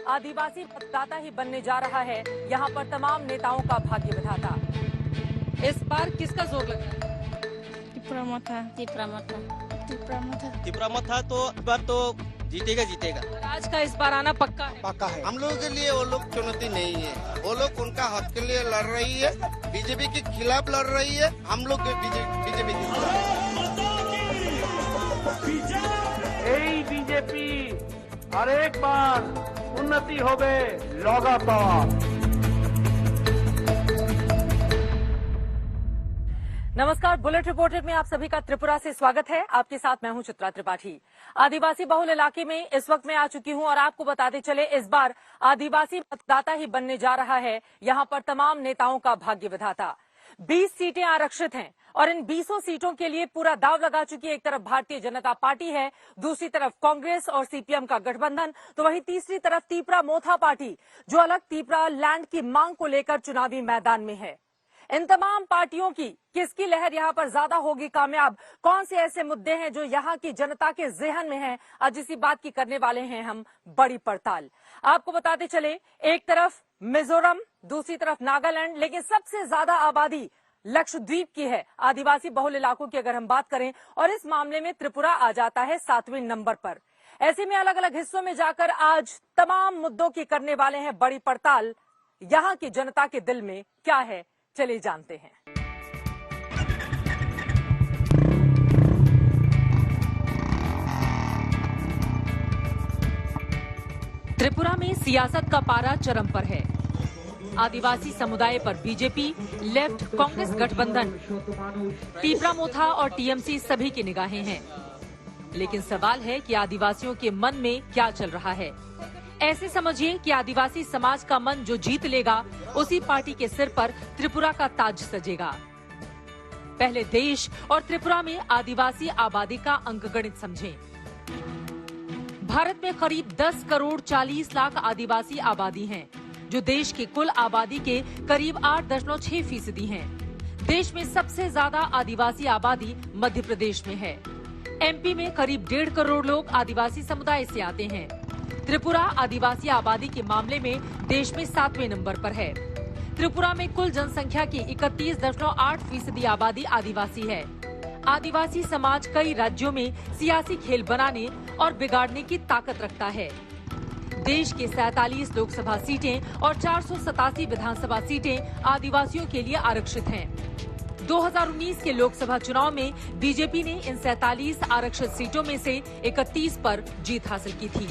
आदिवासी मतदाता ही बनने जा रहा है यहाँ पर तमाम नेताओं का भाग्य विधाता। इस बार किसका जोर लग रहा है? तिपरामथा तो इस बार तो जीतेगा। आज का इस बार आना पक्का है। हम लोगों के लिए वो लोग चुनौती नहीं है, वो लोग उनका हक के लिए लड़ रही है, बीजेपी के खिलाफ लड़ रही है, हम लोग बीजेपी के खिलाफ। बीजेपी हर एक बार उन्नति होवे लगातार। नमस्कार, बुलेट रिपोर्टर में आप सभी का त्रिपुरा से स्वागत है। आपके साथ मैं हूं चित्रा त्रिपाठी। आदिवासी बहुल इलाके में इस वक्त मैं आ चुकी हूं और आपको बताते चले इस बार आदिवासी मतदाता ही बनने जा रहा है यहां पर तमाम नेताओं का भाग्य विधाता। 20 सीटें आरक्षित हैं और इन 20 सीटों के लिए पूरा दाव लगा चुकी है। एक तरफ भारतीय जनता पार्टी है, दूसरी तरफ कांग्रेस और सीपीएम का गठबंधन, तो वहीं तीसरी तरफ तीपरा मोथा पार्टी जो अलग तीपरा लैंड की मांग को लेकर चुनावी मैदान में है। इन तमाम पार्टियों की किसकी लहर यहां पर ज्यादा होगी कामयाब, कौन से ऐसे मुद्दे हैं जो यहां की जनता के जेहन में हैं, आज इसी बात की करने वाले हैं हम बड़ी पड़ताल। आपको बताते चले, एक तरफ मिजोरम, दूसरी तरफ नागालैंड, लेकिन सबसे ज्यादा आबादी लक्षद्वीप की है। आदिवासी बहुल इलाकों की अगर हम बात करें और इस मामले में त्रिपुरा आ जाता है 7वें नंबर पर। ऐसे में अलग अलग हिस्सों में जाकर आज तमाम मुद्दों की करने वाले हैं बड़ी पड़ताल। यहां की जनता के दिल में क्या है, चलिए जानते हैं। त्रिपुरा में सियासत का पारा चरम पर है। आदिवासी समुदाय पर बीजेपी, लेफ्ट, कांग्रेस गठबंधन, तीपरा मोथा और टीएमसी सभी की निगाहें हैं। लेकिन सवाल है कि आदिवासियों के मन में क्या चल रहा है। ऐसे समझिए कि आदिवासी समाज का मन जो जीत लेगा उसी पार्टी के सिर पर त्रिपुरा का ताज सजेगा। पहले देश और त्रिपुरा में आदिवासी आबादी का अंकगणित समझें। भारत में करीब 10 करोड़ 40 लाख आदिवासी आबादी हैं, जो देश की कुल आबादी के करीब 8.6% हैं। देश में सबसे ज्यादा आदिवासी आबादी मध्य प्रदेश में है। एमपी में करीब 1.5 करोड़ लोग आदिवासी समुदाय से आते हैं। त्रिपुरा आदिवासी आबादी के मामले में देश में 7वें नंबर पर है। त्रिपुरा में कुल जनसंख्या की 31.8% आबादी आदिवासी है। आदिवासी समाज कई राज्यों में सियासी खेल बनाने और बिगाड़ने की ताकत रखता है। देश के 47 लोकसभा सीटें और 487 विधानसभा सीटें आदिवासियों के लिए आरक्षित हैं। 2019 के लोकसभा चुनाव में बीजेपी ने इन 47 आरक्षित सीटों में से 31 पर जीत हासिल की थी।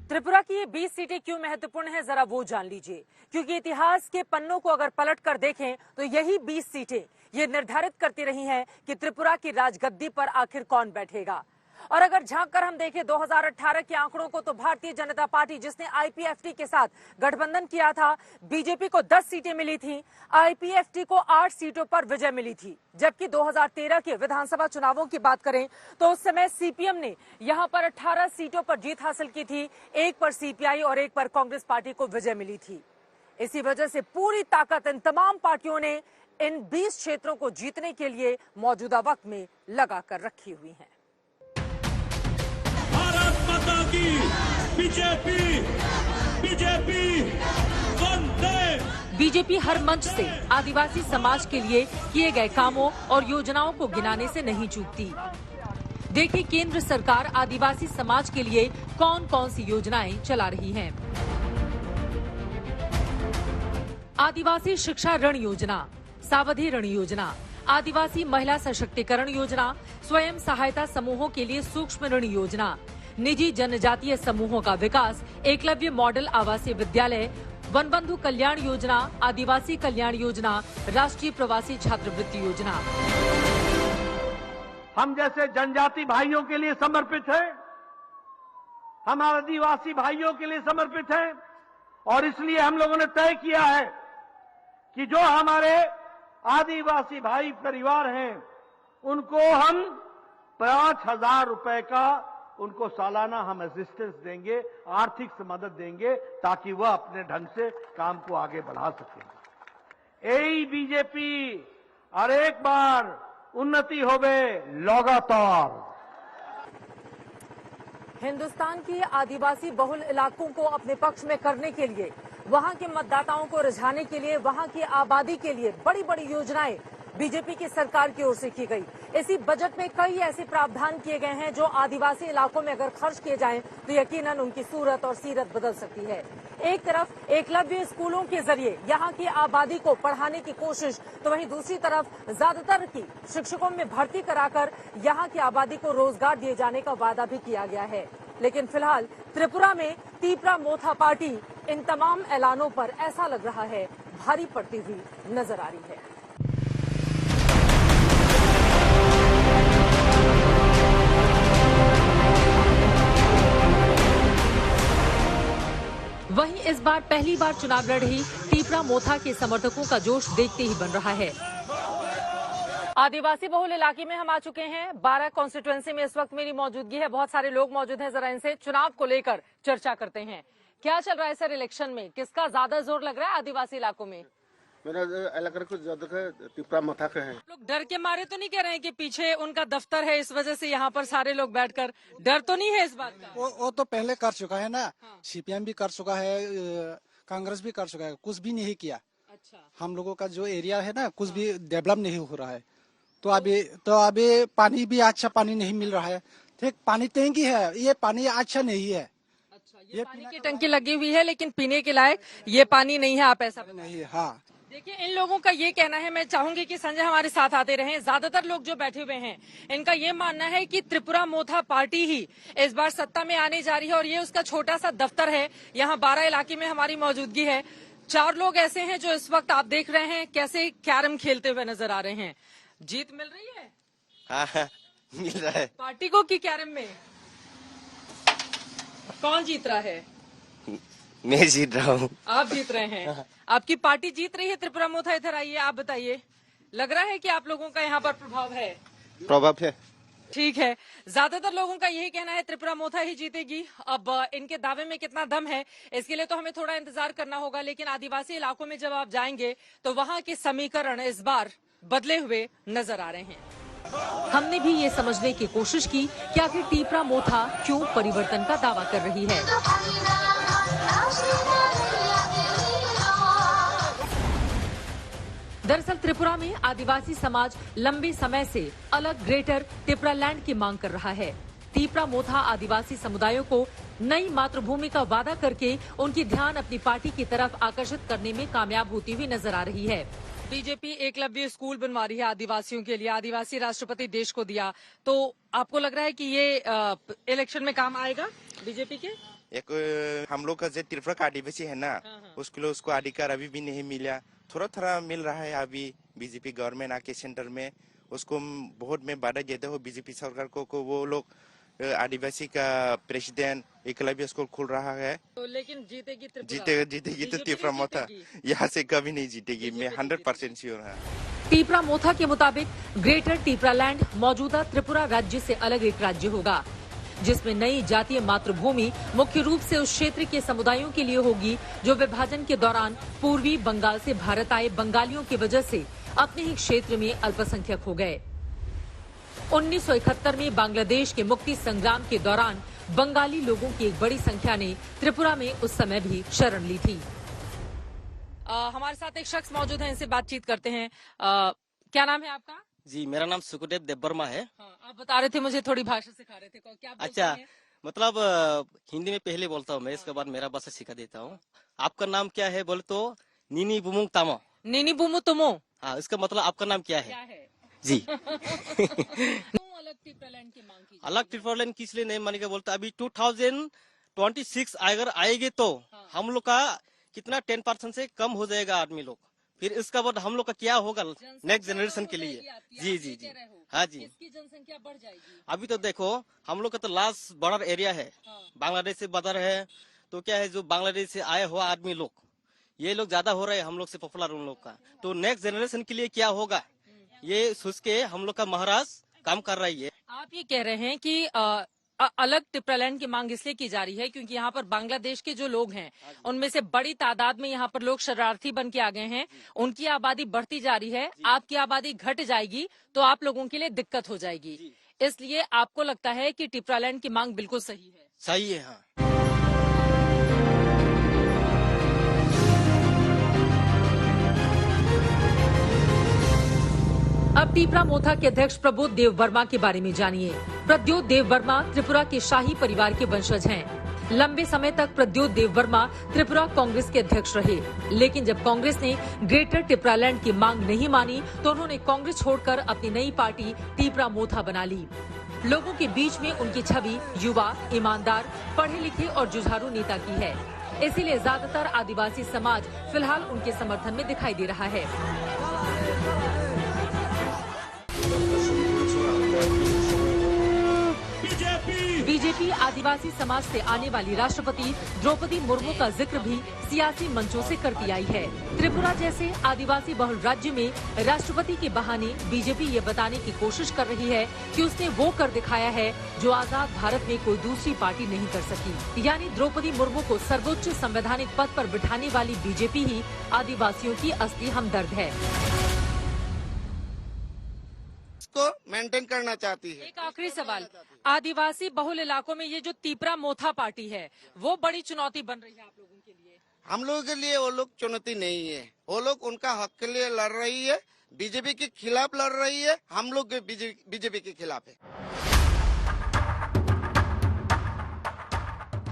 त्रिपुरा की ये 20 सीटें क्यों महत्वपूर्ण है, जरा वो जान लीजिए। क्योंकि इतिहास के पन्नों को अगर पलट कर देखें तो यही 20 सीटें ये निर्धारित करती रही हैं कि त्रिपुरा की राजगद्दी पर आखिर कौन बैठेगा। और अगर झांक कर हम देखें 2018 के आंकड़ों को, तो भारतीय जनता पार्टी जिसने आईपीएफटी के साथ गठबंधन किया था, बीजेपी को 10 सीटें मिली थी, आईपीएफटी को 8 सीटों पर विजय मिली थी। जबकि 2013 के विधानसभा चुनावों की बात करें तो उस समय सीपीएम ने यहां पर 18 सीटों पर जीत हासिल की थी, एक पर सीपीआई और एक पर कांग्रेस पार्टी को विजय मिली थी। इसी वजह से पूरी ताकत इन तमाम पार्टियों ने इन 20 क्षेत्रों को जीतने के लिए मौजूदा वक्त में लगा कर रखी हुई है। बीजेपी हर मंच से आदिवासी समाज के लिए किए गए कामों और योजनाओं को गिनाने से नहीं चूकती। देखिए केंद्र सरकार आदिवासी समाज के लिए कौन कौन सी योजनाएं चला रही है। आदिवासी शिक्षा ऋण योजना, सावधि ऋण योजना, आदिवासी महिला सशक्तिकरण योजना, स्वयं सहायता समूहों के लिए सूक्ष्म ऋण योजना, निजी जनजातीय समूहों का विकास, एकलव्य मॉडल आवासीय विद्यालय, वनबंधु कल्याण योजना, आदिवासी कल्याण योजना, राष्ट्रीय प्रवासी छात्रवृत्ति योजना। हम जैसे जनजाति भाइयों के लिए समर्पित है, हम आदिवासी भाइयों के लिए समर्पित है और इसलिए हम लोगों ने तय किया है कि जो हमारे आदिवासी भाई परिवार हैं उनको हम 5,000 रुपए का उनको सालाना हम असिस्टेंस देंगे, आर्थिक मदद देंगे ताकि वह अपने ढंग से काम को आगे बढ़ा सके। यही बीजेपी हर एक बार उन्नति होवे लगातार। हिंदुस्तान की आदिवासी बहुल इलाकों को अपने पक्ष में करने के लिए, वहां के मतदाताओं को रिझाने के लिए, वहां की आबादी के लिए बड़ी बड़ी योजनाएं बीजेपी की सरकार की ओर से की गई। इसी बजट में कई ऐसे प्रावधान किए गए हैं जो आदिवासी इलाकों में अगर खर्च किए जाएं तो यकीनन उनकी सूरत और सीरत बदल सकती है। एक तरफ एकलव्य स्कूलों के जरिए यहाँ की आबादी को पढ़ाने की कोशिश, तो वहीं दूसरी तरफ ज्यादातर की शिक्षकों में भर्ती कराकर यहाँ की आबादी को रोजगार दिए जाने का वादा भी किया गया है। लेकिन फिलहाल त्रिपुरा में तीपरा मोथा पार्टी इन तमाम ऐलानों पर ऐसा लग रहा है भारी पड़ती हुई नजर आ रही है। वहीं इस बार पहली बार चुनाव लड़ रही तीपरा मोथा के समर्थकों का जोश देखते ही बन रहा है। आदिवासी बहुल इलाके में हम आ चुके हैं। 12 कॉन्स्टिट्यूएंसी में इस वक्त मेरी मौजूदगी है। बहुत सारे लोग मौजूद हैं, जरा इनसे चुनाव को लेकर चर्चा करते हैं। क्या चल रहा है सर इलेक्शन में, किसका ज्यादा जोर लग रहा है आदिवासी इलाकों में? मेरा इलाका कुछ ज्यादा तीपरा मोथा का है। लोग डर के मारे तो नहीं कह रहे हैं कि पीछे उनका दफ्तर है इस वजह से यहाँ पर सारे लोग बैठकर, डर तो नहीं है इस बात का? वो तो पहले कर चुका है ना। सीपीएम भी कर चुका है, कांग्रेस भी कर चुका है, कुछ भी नहीं किया। अच्छा, हम लोगों का जो एरिया है ना कुछ भी डेवलप नहीं हो रहा है। तो अभी पानी भी अच्छा पानी नहीं मिल रहा है। ठीक, पानी टंकी है, ये पानी अच्छा नहीं है। अच्छा, ये पानी की टंकी लगी हुई है लेकिन पीने के लायक ये पानी नहीं है, आप ऐसा नहीं है। हाँ, देखिए इन लोगों का ये कहना है, मैं चाहूंगी कि संजय हमारे साथ आते रहें। ज्यादातर लोग जो बैठे हुए हैं इनका ये मानना है कि त्रिपुरा मोथा पार्टी ही इस बार सत्ता में आने जा रही है और ये उसका छोटा सा दफ्तर है। यहाँ 12 इलाके में हमारी मौजूदगी है। 4 लोग ऐसे हैं जो इस वक्त आप देख रहे हैं कैसे कैरम खेलते हुए नजर आ रहे हैं। जीत मिल रही है? हाँ, मिल रहा है। पार्टी को की कैरम में कौन जीत रहा है? मैं जीत रहा हूँ। आप जीत रहे हैं, आपकी पार्टी जीत रही है। त्रिपुरा मोथा इधर आइए, आप बताइए, लग रहा है कि आप लोगों का यहाँ पर प्रभाव है? प्रभाव है। ठीक है, ज्यादातर लोगों का यही कहना है त्रिपुरा मोथा ही जीतेगी। अब इनके दावे में कितना दम है इसके लिए तो हमें थोड़ा इंतजार करना होगा। लेकिन आदिवासी इलाकों में जब आप जाएंगे तो वहाँ के समीकरण इस बार बदले हुए नजर आ रहे हैं। हमने भी ये समझने की कोशिश की कि आखिर तीपरा मोथा क्यों परिवर्तन का दावा कर रही है। दरअसल त्रिपुरा में आदिवासी समाज लंबे समय से अलग ग्रेटर त्रिपुरा लैंड की मांग कर रहा है। तीपरा मोथा आदिवासी समुदायों को नई मातृभूमि का वादा करके उनकी ध्यान अपनी पार्टी की तरफ आकर्षित करने में कामयाब होती हुई नजर आ रही है। बीजेपी एकलव्य स्कूल बनवा रही है आदिवासियों के लिए, आदिवासी राष्ट्रपति देश को दिया, तो आपको लग रहा है कि ये इलेक्शन में काम आएगा बीजेपी के? एक हम लोग का जो त्रिपुरा का आदिवासी है ना, उसके लिए उसको अधिकार अभी भी नहीं मिला। थोड़ा थोड़ा मिल रहा है अभी बीजेपी गवर्नमेंट आके सेंटर में। उसको बहुत मैं बाधा देता हूँ बीजेपी सरकार को वो लोग आदिवासी का प्रेसिडेंट एकलव्य स्कूल खोल रहा है। तो लेकिन जीतेगी जीतेगी तो त्रिपुरा मोथा यहाँ से कभी नहीं जीतेगी, मैं 100% श्योर है। तीपरा मोथा के मुताबिक ग्रेटर तीपरा लैंड मौजूदा त्रिपुरा राज्य से अलग एक राज्य होगा, जिसमें नई जातीय मातृभूमि मुख्य रूप से उस क्षेत्र के समुदायों के लिए होगी जो विभाजन के दौरान पूर्वी बंगाल से भारत आए बंगालियों की वजह से अपने ही क्षेत्र में अल्पसंख्यक हो गए। 1971 में बांग्लादेश के मुक्ति संग्राम के दौरान बंगाली लोगों की एक बड़ी संख्या ने त्रिपुरा में उस समय भी शरण ली थी। हमारे साथ एक शख्स मौजूद है, इनसे बातचीत करते हैं। क्या नाम है आपका? जी, मेरा नाम सुखदेव देववर्मा है। आप बता रहे थे मुझे, थोड़ी भाषा सिखा रहे थे, क्या बोलते अच्छा हैं? मतलब हिंदी में पहले बोलता हूँ मैं, इसके बाद मेरा भाषा सिखा देता हूँ। आपका नाम क्या है बोले तो नीनी बुमुंग तामो। नीनी बुमु तुमो। हाँ, इसका मतलब आपका नाम क्या है? जी। अलग त्रिपुरा लैंड की मांग की, अलग त्रिपुरा लैंड किस लिए नहीं मानेगा बोलता, अभी 2026 अगर आएगी तो हम लोग का कितना 10% से कम हो जाएगा आदमी लोग। फिर इसका बाद हम लोग का क्या होगा नेक्स्ट जनरेशन के लिए? जी जी जी, हाँ जी। इसकी जनसंख्या बढ़ जाएगी। अभी तो देखो हम लोग का तो लास्ट बॉर्डर एरिया है, बांग्लादेश से बॉर्डर है, तो क्या है जो बांग्लादेश से आए हुआ आदमी लोग, ये लोग ज्यादा हो रहे हैं हम लोग से पॉपुलर उन लोग का। तो नेक्स्ट जनरेशन के लिए क्या होगा ये सोच के हम लोग का महाराष्ट्र काम कर रही है। आप ये कह रहे हैं कि अलग त्रिपुरा लैंड की मांग इसलिए की जा रही है क्योंकि यहाँ पर बांग्लादेश के जो लोग हैं उनमें से बड़ी तादाद में यहाँ पर लोग शरणार्थी बन के आ गए हैं, उनकी आबादी बढ़ती जा रही है, आपकी आबादी घट जाएगी तो आप लोगों के लिए दिक्कत हो जाएगी, इसलिए आपको लगता है कि त्रिपुरा लैंड की मांग बिल्कुल सही है? सही है। हाँ, अब टीपरा मोथा के अध्यक्ष प्रबोध देव वर्मा के बारे में जानिए। प्रद्योत देव वर्मा त्रिपुरा के शाही परिवार के वंशज हैं। लंबे समय तक प्रद्योत देव वर्मा त्रिपुरा कांग्रेस के अध्यक्ष रहे, लेकिन जब कांग्रेस ने ग्रेटर टिपरालैंड की मांग नहीं मानी तो उन्होंने कांग्रेस छोड़कर अपनी नई पार्टी टीपरा मोथा बना ली। लोगों के बीच में उनकी छवि युवा, ईमानदार, पढ़े लिखे और जुझारू नेता की है। इसीलिए ज्यादातर आदिवासी समाज फिलहाल उनके समर्थन में दिखाई दे रहा है। बीजेपी आदिवासी समाज से आने वाली राष्ट्रपति द्रौपदी मुर्मू का जिक्र भी सियासी मंचों से करती आई है। त्रिपुरा जैसे आदिवासी बहुल राज्य में राष्ट्रपति के बहाने बीजेपी ये बताने की कोशिश कर रही है कि उसने वो कर दिखाया है जो आजाद भारत में कोई दूसरी पार्टी नहीं कर सकी। यानी द्रौपदी मुर्मू को सर्वोच्च संवैधानिक पद पर बिठाने वाली बीजेपी ही आदिवासियों की असली हमदर्द है। को मेंटेन करना चाहती है। एक आखिरी सवाल, आदिवासी बहुल इलाकों में ये जो टीपरा मोथा पार्टी है वो बड़ी चुनौती बन रही है आप लोगों के लिए? हम लोगों के लिए वो लोग चुनौती नहीं है, वो लोग उनका हक के लिए लड़ रही है, बीजेपी के खिलाफ लड़ रही है, हम लोग बीजेपी के खिलाफ है।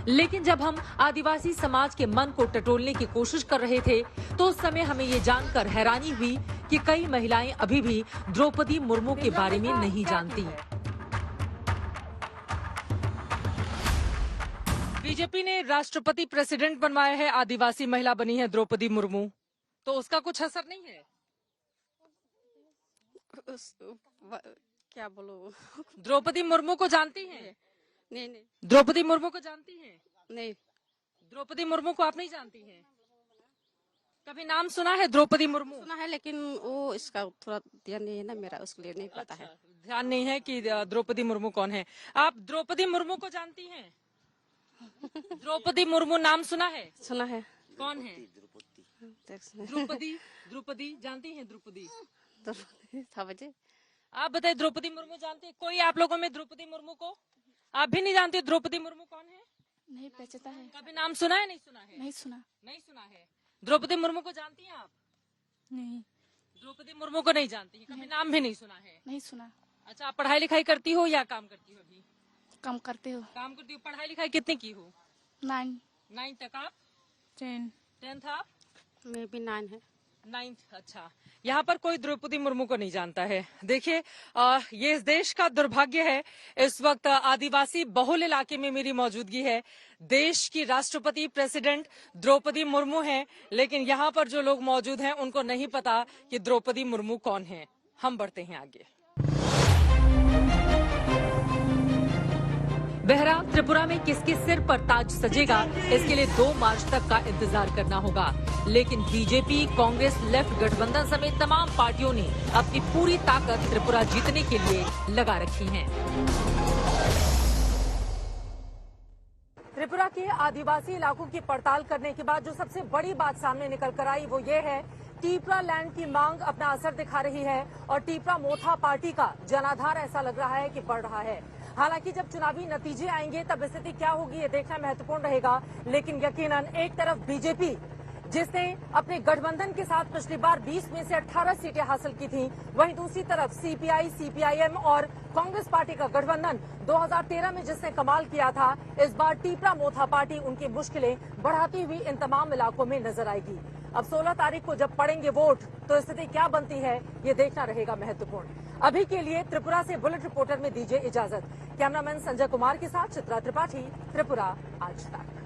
लेकिन जब हम आदिवासी समाज के मन को टटोलने की कोशिश कर रहे थे तो उस समय हमें ये जानकर हैरानी हुई कि कई महिलाएं अभी भी द्रौपदी मुर्मू के बारे में नहीं जानती। बीजेपी ने राष्ट्रपति प्रेसिडेंट बनवाया है, आदिवासी महिला बनी है द्रौपदी मुर्मू, तो उसका कुछ असर नहीं है? क्या बोलो? द्रौपदी मुर्मू को जानती हैं? नहीं। द्रौपदी मुर्मू को जानती हैं? नहीं। द्रौपदी मुर्मू को आप नहीं जानती हैं? कभी नाम सुना है द्रौपदी मुर्मू? सुना है लेकिन वो इसका थोड़ा ध्यान नहीं है ना मेरा, उसके लिए नहीं पता है। ध्यान नहीं है कि द्रौपदी मुर्मू कौन है। आप द्रौपदी मुर्मू को जानती हैं? द्रौपदी मुर्मू नाम सुना है? सुना है। कौन है? द्रौपदी जानती हैं? द्रौपदी था बजे। आप बताइए, द्रौपदी मुर्मू जानते हैं? कोई आप लोगों में द्रौपदी मुर्मू को आप भी नहीं जानते? द्रौपदी मुर्मू कौन है? नहीं पहचानता है। कभी नाम सुना है? नहीं सुना है? नहीं सुना। नहीं सुना है। द्रौपदी मुर्मू को जानती हैं आप? नहीं। द्रौपदी मुर्मू को नहीं जानती है, कभी नाम भी नहीं सुना है? नहीं सुना। अच्छा, आप पढ़ाई लिखाई करती हो या काम करती हो? अभी काम करते हो? काम करती हो। पढ़ाई लिखाई कितनी की हो? 9 तक। आप? 10 आप? मैं भी 9 है। 9th। अच्छा, यहाँ पर कोई द्रौपदी मुर्मू को नहीं जानता है। देखिए, ये इस देश का दुर्भाग्य है। इस वक्त आदिवासी बहुल इलाके में मेरी मौजूदगी है। देश की राष्ट्रपति प्रेसिडेंट द्रौपदी मुर्मू हैं, लेकिन यहाँ पर जो लोग मौजूद हैं उनको नहीं पता कि द्रौपदी मुर्मू कौन है। हम बढ़ते हैं आगे। बहरा त्रिपुरा में किसके सिर पर ताज सजेगा, इसके लिए 2 मार्च तक का इंतजार करना होगा। लेकिन बीजेपी, कांग्रेस, लेफ्ट गठबंधन समेत तमाम पार्टियों ने अपनी पूरी ताकत त्रिपुरा जीतने के लिए लगा रखी है। त्रिपुरा के आदिवासी इलाकों की पड़ताल करने के बाद जो सबसे बड़ी बात सामने निकल कर आई वो ये है, टीपरा लैंड की मांग अपना असर दिखा रही है और टीपरा मोथा पार्टी का जनाधार ऐसा लग रहा है कि बढ़ रहा है। हालांकि जब चुनावी नतीजे आएंगे तब स्थिति क्या होगी ये देखना महत्वपूर्ण रहेगा। लेकिन यकीनन एक तरफ बीजेपी, जिसने अपने गठबंधन के साथ पिछली बार 20 में से 18 सीटें हासिल की थी, वहीं दूसरी तरफ सीपीआई, सीपीआईएम और कांग्रेस पार्टी का गठबंधन 2013 में जिसने कमाल किया था, इस बार टीपरा मोथा पार्टी उनकी मुश्किलें बढ़ाती हुई इन तमाम इलाकों में नजर आएगी। अब 16 तारीख को जब पड़ेंगे वोट तो स्थिति क्या बनती है ये देखना रहेगा महत्वपूर्ण। अभी के लिए त्रिपुरा से बुलेट रिपोर्टर में दीजिए इजाजत। कैमरामैन संजय कुमार के साथ चित्रा त्रिपाठी, त्रिपुरा आज तक।